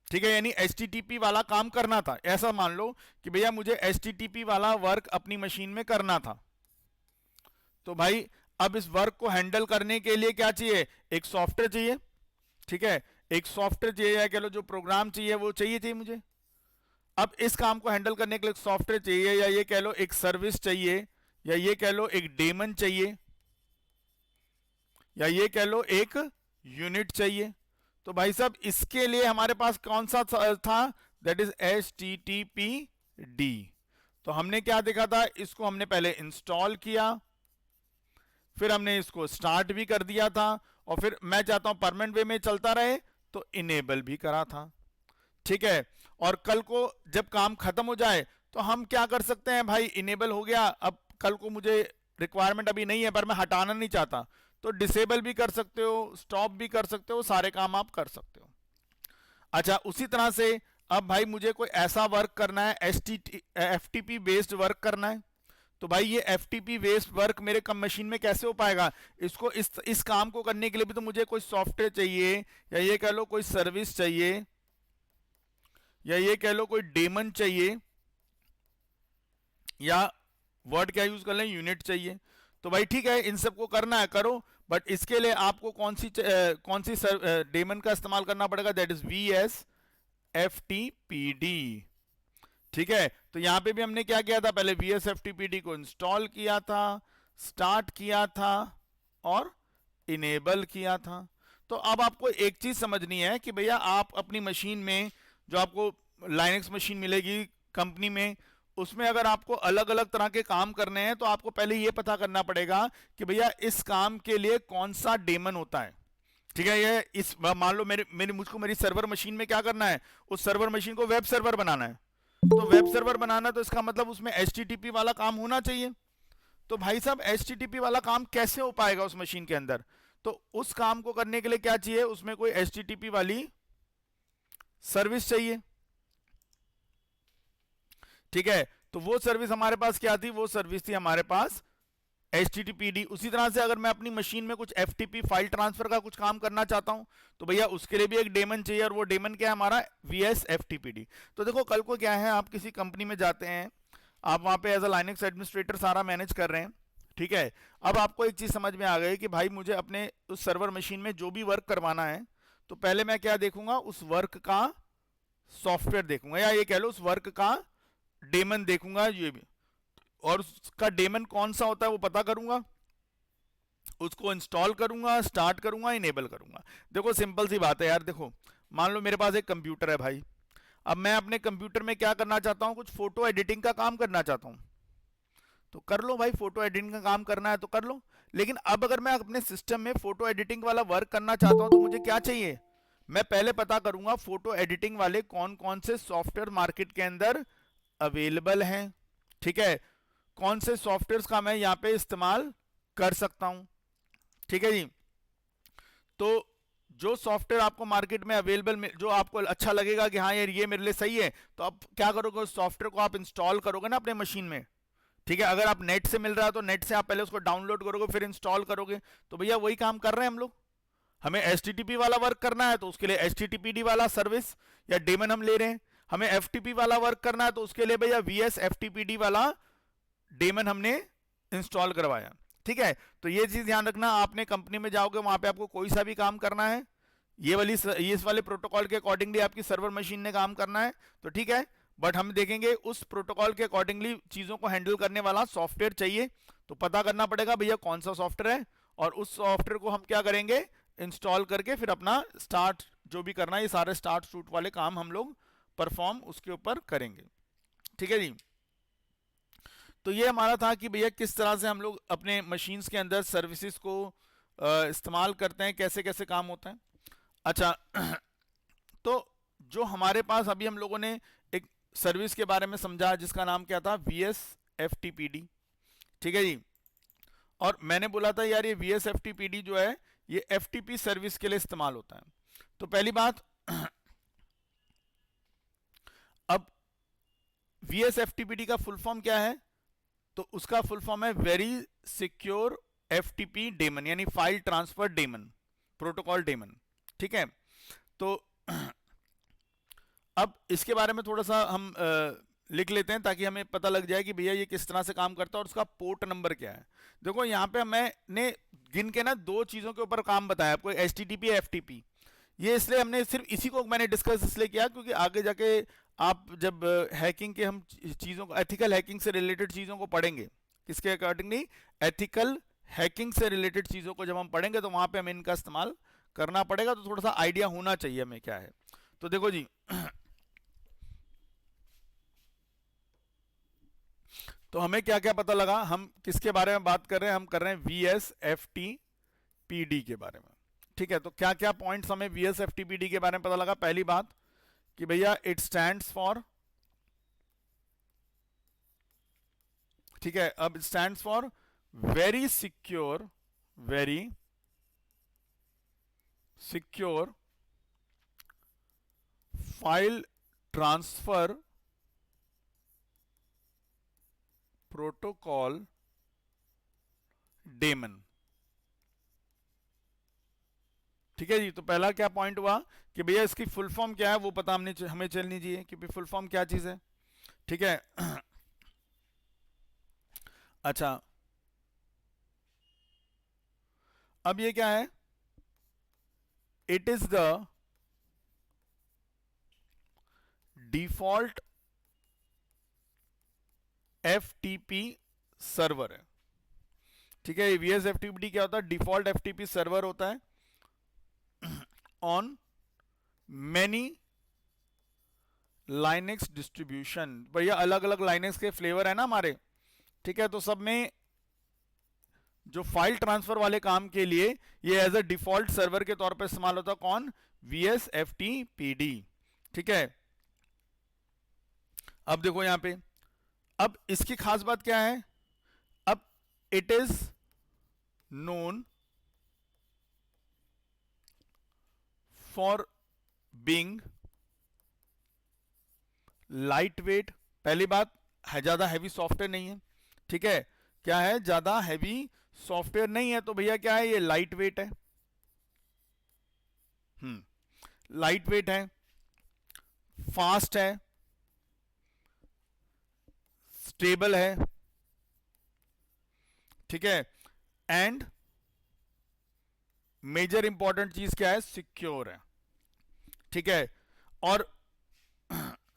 ठीक है, यानी HTTP वाला काम करना था। ऐसा मान लो कि भैया मुझे HTTP वाला वर्क अपनी मशीन में करना था, तो भाई अब इस वर्क को हैंडल करने के लिए क्या चाहिए, एक सॉफ्टवेयर चाहिए। ठीक है, एक सॉफ्टवेयर चाहिए, या कह लो जो प्रोग्राम चाहिए वो चाहिए मुझे। अब इस काम को हैंडल करने के लिए सॉफ्टवेयर चाहिए, या ये कह लो एक सर्विस चाहिए, या ये कह लो एक डेमन चाहिए, या ये कह लो एक यूनिट चाहिए। तो भाई साहब इसके लिए हमारे पास कौन सा था, दैट इज HTTPD। तो हमने क्या देखा था, इसको हमने पहले इंस्टॉल किया, फिर हमने इसको स्टार्ट भी कर दिया था, और फिर मैं चाहता हूं परमानेंट वे में चलता रहे तो इनेबल भी करा था। ठीक है, और कल को जब काम खत्म हो जाए तो हम क्या कर सकते हैं, भाई इनेबल हो गया, अब कल को मुझे रिक्वायरमेंट अभी नहीं है पर मैं हटाना नहीं चाहता, तो डिसेबल भी कर सकते हो, स्टॉप भी कर सकते हो, सारे काम आप कर सकते हो। अच्छा, उसी तरह से अब भाई मुझे कोई ऐसा वर्क करना है, FTP बेस्ड वर्क करना है, तो भाई ये FTP बेस्ड वर्क मेरे कम मशीन में कैसे हो पाएगा, इसको इस काम को करने के लिए भी तो मुझे कोई सॉफ्टवेयर चाहिए, या ये कह लो कोई सर्विस चाहिए, या ये कह लो कोई डेमन चाहिए, या वर्ड क्या यूज कर लें, यूनिट चाहिए। तो भाई ठीक है, इन सबको करना है करो, बट इसके लिए आपको कौन सी डेमन का इस्तेमाल करना पड़ेगा, दैट इज VSFTPD। ठीक है, तो यहां पे भी हमने क्या किया था, पहले VSFTPD को इंस्टॉल किया था, स्टार्ट किया था और इनेबल किया था। तो अब आपको एक चीज समझनी है कि भैया आप अपनी मशीन में, जो आपको लाइनेक्स मशीन मिलेगी कंपनी में, उसमें अगर आपको अलग अलग तरह के काम करने हैं तो आपको पहले ये पता करना पड़ेगा कि भैया इस काम के लिए कौन सा डेमन होता है। ठीक है, ये इस मान लो मुझको मेरी सर्वर मशीन में क्या करना है, उस सर्वर मशीन को वेब सर्वर बनाना है, तो वेब सर्वर बनाना तो इसका मतलब उसमें HTTP वाला काम होना चाहिए। तो भाई साहब HTTP वाला काम कैसे हो पाएगा उस मशीन के अंदर, तो उस काम को करने के लिए क्या चाहिए, उसमें कोई HTTP वाली सर्विस चाहिए। ठीक है, तो वो सर्विस हमारे पास क्या थी, वो सर्विस थी हमारे पास HTTPD। उसी तरह से अगर मैं अपनी मशीन में कुछ FTP फाइल ट्रांसफर का कुछ काम करना चाहता हूं तो भैया उसके लिए भी एक डेमन चाहिए, और वो डेमन क्या है हमारा, VSFTPD। तो देखो कल को क्या है, आप किसी कंपनी में जाते हैं, आप वहां पे एज अ लाइनेक्स एडमिनिस्ट्रेटर सारा मैनेज कर रहे हैं। ठीक है, अब आपको एक चीज समझ में आ गई कि भाई मुझे अपने उस सर्वर मशीन में जो भी वर्क करवाना है, तो पहले मैं क्या देखूंगा, उस वर्क का सॉफ्टवेयर देखूंगा, या ये कह लो उस वर्क का डेमन देखूंगा, ये भी, और उसका डेमन कौन सा होता है वो पता करूंगा, उसको इंस्टॉल करूंगा, स्टार्ट करूंगा, इनेबल करूंगा। देखो सिंपल सी बात है यार, देखो मान लो मेरे पास एक कंप्यूटर है भाई, अब मैं अपने कंप्यूटर में क्या करना चाहता हूं, कुछ फोटो एडिटिंग का काम करना चाहता हूं, तो कर लो भाई, फोटो एडिटिंग का काम करना है तो कर लो। लेकिन अब अगर मैं अपने सिस्टम में फोटो एडिटिंग वाला वर्क करना चाहता हूं तो मुझे क्या चाहिए, मैं पहले पता करूंगा फोटो एडिटिंग वाले कौन कौन से सॉफ्टवेयर मार्केट के अंदर अवेलेबल हैं। ठीक है, कौन से सॉफ्टवेयर का मैं यहाँ पे इस्तेमाल कर सकता हूं। ठीक है जी, तो जो सॉफ्टवेयर आपको मार्केट में अवेलेबल, जो आपको अच्छा लगेगा कि हाँ यार ये मेरे लिए सही है, तो आप क्या करोगे, उस सॉफ्टवेयर को आप इंस्टॉल करोगे ना अपने मशीन में। ठीक है, अगर आप नेट से मिल रहा है तो नेट से आप पहले उसको डाउनलोड करोगे फिर इंस्टॉल करोगे। तो भैया वही काम कर रहे हैं हम लोग, हमें HTTP वाला वर्क करना है तो उसके लिए HTTPD वाला सर्विस या डेमन हम ले रहे हैं, हमें FTP वाला वर्क करना है तो उसके लिए भैया VSFTPD वाला डेमन हमने इंस्टॉल करवाया। ठीक है, तो ये चीज ध्यान रखना, आपने कंपनी में जाओगे वहां पे आपको कोई सा भी काम करना है, ये इस वाले प्रोटोकॉल के अकॉर्डिंगली आपकी सर्वर मशीन ने काम करना है तो ठीक है, बट हम देखेंगे उस प्रोटोकॉल के अकॉर्डिंगली चीजों को हैंडल करने वाला सॉफ्टवेयर चाहिए। तो पता करना पड़ेगा भैया कौन सा सॉफ्टवेयर है, और उस सॉफ्टवेयर को हम क्या करेंगे, इंस्टॉल करके फिर अपना स्टार्ट जो भी करना है, ये सारे स्टार्ट शूट वाले काम हम लोग परफॉर्म उसके ऊपर करेंगे। ठीक है जी, तो ये हमारा था कि भैया किस तरह से हम लोग अपने मशीन्स के अंदर सर्विसेज को इस्तेमाल करते हैं, कैसे कैसे काम होता है। अच्छा तो जो हमारे पास अभी हम लोगों ने एक सर्विस के बारे में समझा जिसका नाम क्या था, VSFTPD, ठीक है जी। और मैंने बोला था यार ये VSFTPD जो है ये FTP सर्विस के लिए इस्तेमाल होता है। तो पहली बात अब VSFTPD का फुल फॉर्म क्या है, तो उसका फुल फॉर्म है वेरी सिक्योर FTP डेमन, यानी file transfer daemon, protocol daemon, ठीक है। तो अब इसके बारे में थोड़ा सा हम लिख लेते हैं ताकि हमें पता लग जाए कि भैया ये किस तरह से काम करता है और उसका पोर्ट नंबर क्या है। देखो यहाँ पे मैंने गिन के ना दो चीज़ों के ऊपर काम बताया आपको, HTTP FTP। ये इसलिए हमने सिर्फ इसी को मैंने डिस्कस इसलिए किया क्योंकि आगे जाके आप जब हैकिंग के हम चीज़ों को, एथिकल हैकिंग से रिलेटेड चीज़ों को पढ़ेंगे, किसके अकॉर्डिंग नहीं, एथिकल हैकिंग से रिलेटेड चीज़ों को जब हम पढ़ेंगे तो वहाँ पे हमें इनका इस्तेमाल करना पड़ेगा, तो थोड़ा सा आइडिया होना चाहिए हमें क्या है। तो देखो जी तो हमें क्या क्या पता लगा, हम किसके बारे में बात कर रहे हैं, हम कर रहे हैं VSFTPD के बारे में, ठीक है। तो क्या क्या पॉइंट्स हमें VSFTPD के बारे में पता लगा। पहली बात कि भैया इट स्टैंड्स फॉर, ठीक है, अब stands for very secure, very secure file transfer protocol daemon, ठीक है जी। तो पहला क्या पॉइंट हुआ कि भैया इसकी फुल फॉर्म क्या है वो पता हमें चलनी चाहिए कि फुल फॉर्म क्या चीज है, ठीक है। अच्छा अब ये क्या है, it is the default FTP server है, ठीक है। VSFTPD क्या होता है, डिफॉल्ट FTP सर्वर होता है ऑन मैनी लाइनेक्स डिस्ट्रीब्यूशन। भैया अलग अलग लाइनेक्स के फ्लेवर है ना हमारे, ठीक है। तो सब में जो फाइल ट्रांसफर वाले काम के लिए ये एज अ डिफॉल्ट सर्वर के तौर पर इस्तेमाल होता है, कौन, VSFTPD, ठीक है। अब देखो यहां पे, अब इसकी खास बात क्या है, अब it is known for being light weight. पहली बात है ज्यादा हैवी सॉफ्टवेयर नहीं है, ठीक है। क्या है, ज्यादा हैवी सॉफ्टवेयर नहीं है, तो भैया क्या है, ये लाइट वेट है, लाइट वेट है, फास्ट है, स्टेबल है, ठीक है। एंड मेजर इंपॉर्टेंट चीज क्या है, सिक्योर है, ठीक है। और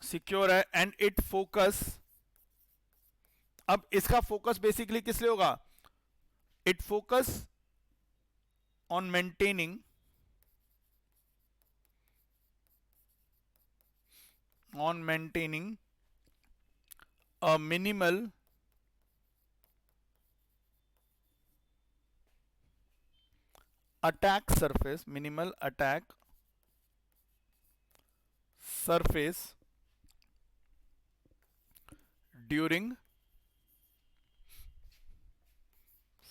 सिक्योर है एंड इट फोकस, अब इसका फोकस बेसिकली किस लिए होगा, it focus on maintaining, on maintaining a minimal attack surface, minimal attack surface during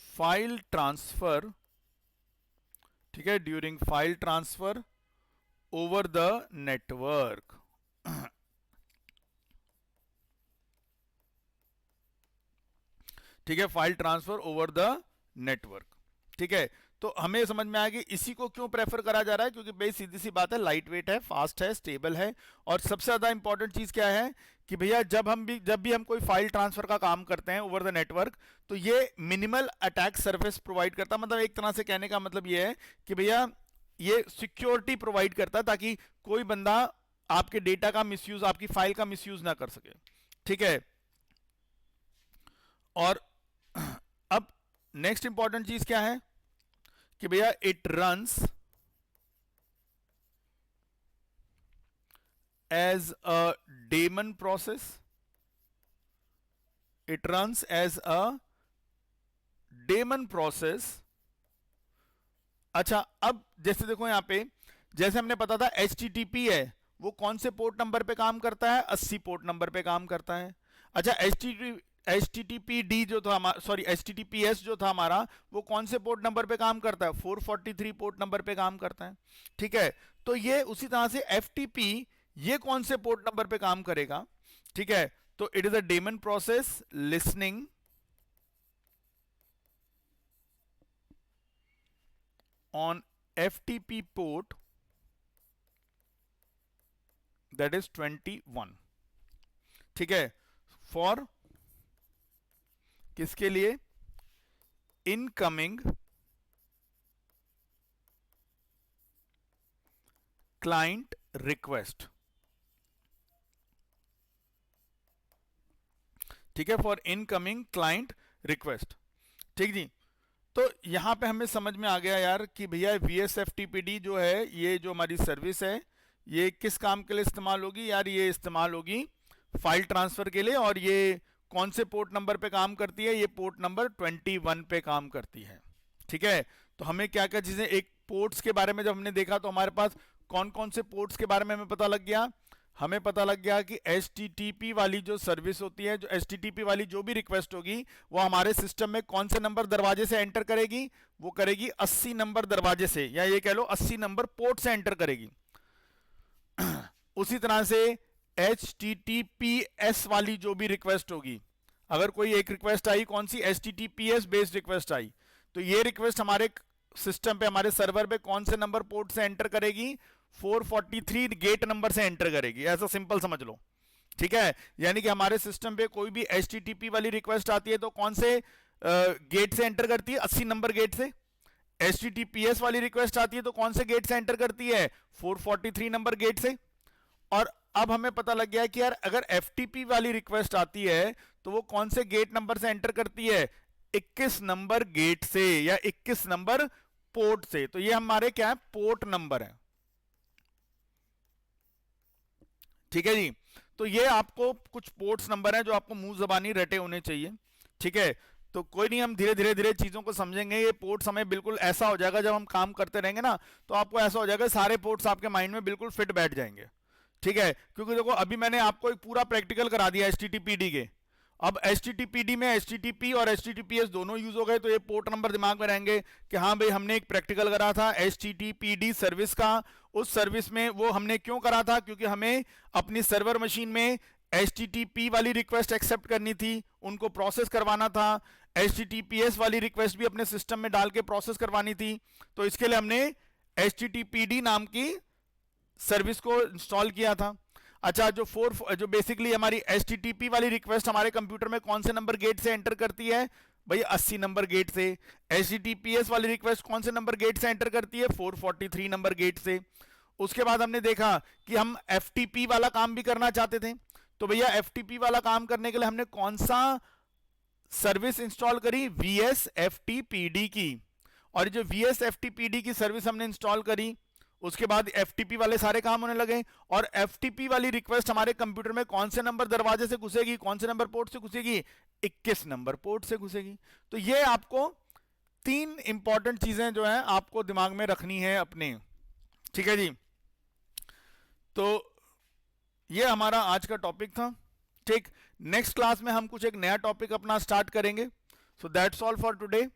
file transfer, ठीक है, during file transfer over the network, ठीक है, file transfer over the network, ठीक है। तो हमें समझ में आया कि इसी को क्यों प्रेफर करा जा रहा है, क्योंकि भाई सीधी सी बात है, लाइट वेट है, फास्ट है, स्टेबल है, और सबसे ज्यादा इंपॉर्टेंट चीज क्या है कि भैया जब भी हम कोई फाइल ट्रांसफर का काम करते हैं ओवर द नेटवर्क, तो ये मिनिमल अटैक सर्विस प्रोवाइड करता है। मतलब एक तरह से कहने का मतलब ये है कि भैया ये सिक्योरिटी प्रोवाइड करता है ताकि कोई बंदा आपके डेटा का मिसयूज, आपकी फाइल का मिसयूज ना कर सके, ठीक है। और अब नेक्स्ट इंपॉर्टेंट चीज क्या है कि भैया it runs as a daemon process, it runs as a daemon process अच्छा, अब जैसे देखो यहाँ पे, जैसे हमने पता था HTTP है, वो कौन से पोर्ट नंबर पे काम करता है, 80 पोर्ट नंबर पे काम करता है। अच्छा, HTTPD जो था हमारा, सॉरी HTTPS जो था हमारा, वो कौन से पोर्ट नंबर पे काम करता है, 443 पोर्ट नंबर पे काम करता है। ठीक है, तो ये उसी तरह से FTP, ये कौन से पोर्ट नंबर पे काम करेगा। ठीक है, तो it is a daemon process listening on FTP port that is 21। ठीक है, फॉर किसके लिए, इनकमिंग क्लाइंट रिक्वेस्ट। ठीक है, फॉर इनकमिंग क्लाइंट रिक्वेस्ट। ठीक जी, तो यहां पे हमें समझ में आ गया यार कि भैया VSFTPD जो है, ये जो हमारी सर्विस है, ये किस काम के लिए इस्तेमाल होगी यार, ये इस्तेमाल होगी फाइल ट्रांसफर के लिए। और ये कौन से पोर्ट नंबर पे काम करती है, ये पोर्ट नंबर 21 पे काम करती है। ठीक है, तो हमें क्या क्या चीजें, एक पोर्ट्स के बारे में जब हमने देखा तो हमारे पास कौन कौन से पोर्ट्स के बारे में हमें पता लग गया। हमें पता लग गया कि HTTP वाली जो सर्विस होती है, जो HTTP वाली जो भी रिक्वेस्ट होगी, वो हमारे सिस्टम में कौन से नंबर दरवाजे से एंटर करेगी, वो करेगी 80 नंबर दरवाजे से, या ये कह लो 80 नंबर पोर्ट से एंटर करेगी। उसी तरह से HTTPS वाली जो भी रिक्वेस्ट होगी, अगर कोई एक रिक्वेस्ट आई, कौन सी, HTTPS बेस्ड रिक्वेस्ट आई, तो ये रिक्वेस्ट हमारे सिस्टम पे, हमारे सर्वर पे कौन से नंबर पोर्ट से एंटर करेगी, 443 गेट नंबर से एंटर करेगी। ऐसा सिंपल समझ लो। ठीक है, यानी कि हमारे सिस्टम पे कोई भी HTTP वाली रिक्वेस्ट आती है तो कौन से गेट से एंटर करती है, 80 नंबर गेट से। HTTPS वाली रिक्वेस्ट आती है तो कौन से गेट से एंटर करती है, 443 नंबर गेट से। और अब हमें पता लग गया कि यार अगर FTP वाली रिक्वेस्ट आती है तो वो कौन से गेट नंबर से एंटर करती है, 21 नंबर गेट से या 21 नंबर पोर्ट से। तो ये हमारे क्या है, पोर्ट नंबर है। ठीक है जी, तो ये आपको कुछ पोर्ट्स नंबर है जो आपको मुंह जबानी रटे होने चाहिए। ठीक है, तो कोई नहीं, हम धीरे धीरे धीरे चीजों को समझेंगे। ये पोर्ट्स हमें बिल्कुल ऐसा हो जाएगा, जब हम काम करते रहेंगे ना, तो आपको ऐसा हो जाएगा सारे पोर्ट्स आपके माइंड में बिल्कुल फिट बैठ जाएंगे। ठीक है, क्योंकि देखो अभी मैंने आपको एक पूरा प्रैक्टिकल करा दिया HTTPD के। अब HTTPD में HTTP और HTTPS दोनों यूज हो गए, तो ये पोर्ट नंबर दिमाग में रहेंगे कि हाँ भाई हमने एक प्रैक्टिकल करा था HTTPD सर्विस का। उस सर्विस में वो हमने क्यों करा था, क्योंकि हमें अपनी सर्वर मशीन में HTTP वाली रिक्वेस्ट एक्सेप्ट करनी थी, उनको प्रोसेस करवाना था। HTTPS वाली रिक्वेस्ट भी अपने सिस्टम में डाल के प्रोसेस करवानी थी। तो इसके लिए हमने HTTPD नाम की सर्विस को इंस्टॉल किया था। अच्छा, जो बेसिकली हमारी HTTP वाली रिक्वेस्ट हमारे कंप्यूटर में कौन से नंबर गेट से एंटर करती है, भाई 80 नंबर गेट से। HTTPS वाली रिक्वेस्ट कौन से नंबर गेट से एंटर करती है, 443 नंबर गेट से। उसके बाद हमने देखा कि हम FTP वाला काम भी करना चाहते थे, तो भैया FTP वाला काम करने के लिए हमने कौन सा सर्विस इंस्टॉल करी, VSFTPD की। और जो VSFTPD की सर्विस हमने इंस्टॉल करी, उसके बाद FTP वाले सारे काम होने लगे। और FTP वाली रिक्वेस्ट हमारे कंप्यूटर में कौन से नंबर दरवाजे से घुसेगी, कौन से नंबर पोर्ट से घुसेगी, 21 नंबर पोर्ट से घुसेगी। तो ये आपको 3 इंपॉर्टेंट चीजें जो है आपको दिमाग में रखनी है अपने। ठीक है जी, तो ये हमारा आज का टॉपिक था। ठीक, नेक्स्ट क्लास में हम कुछ एक नया टॉपिक अपना स्टार्ट करेंगे। So that's all for today.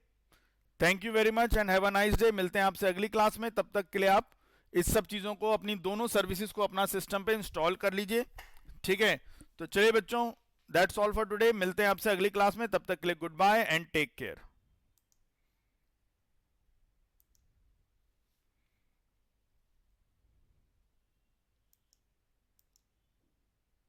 Thank you very much and have a nice day. मिलते हैं आपसे अगली क्लास में। तब तक के लिए आप इस सब चीज़ों को, अपनी दोनों सर्विसेज को अपना सिस्टम पे इंस्टॉल कर लीजिए। ठीक है, तो चलिए बच्चों, दैट्स ऑल फॉर टुडे। मिलते हैं आपसे अगली क्लास में। तब तक के लिए goodbye and take care.